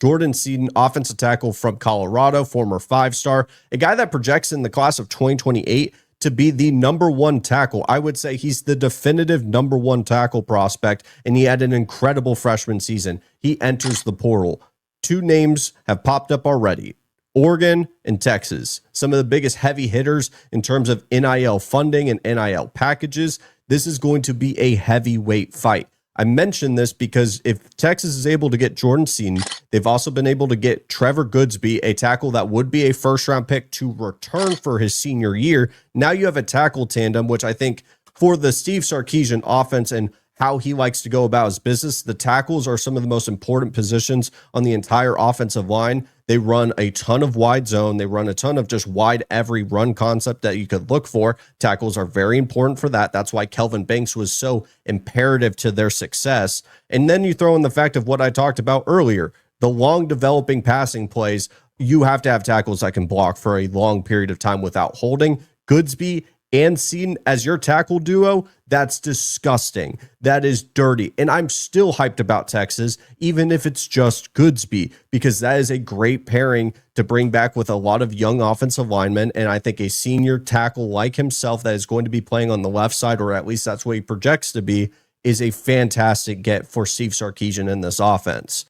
Jordan Seaton, offensive tackle from Colorado, former 5-star, a guy that projects in the class of 2028 to be the number one tackle. I would say he's the definitive number one tackle prospect, and he had an incredible freshman season. He enters the portal. Two names have popped up already: Oregon and Texas, some of the biggest heavy hitters in terms of NIL funding and NIL packages. This is going to be a heavyweight fight. I mention this because if Texas is able to get Jordan Seaton, they've also been able to get Trevor Goodsby, a tackle that would be a first-round pick to return for his senior year. Now you have a tackle tandem, which I think for the Steve Sarkisian offense and how he likes to go about his business, the tackles are some of the most important positions on the entire offensive line. They run a ton of wide zone. They run a ton of just wide every run concept that you could look for. Tackles are very important for that. That's why Kelvin Banks was so imperative to their success. And then you throw in the fact of what I talked about earlier, the long developing passing plays. You have to have tackles that can block for a long period of time without holding. Goodsby and Seaton as your tackle duo, that's disgusting. That is dirty. And I'm still hyped about Texas, even if it's just Goodsby, because that is a great pairing to bring back with a lot of young offensive linemen. And I think a senior tackle like himself that is going to be playing on the left side, or at least that's what he projects to be, is a fantastic get for Steve Sarkisian in this offense.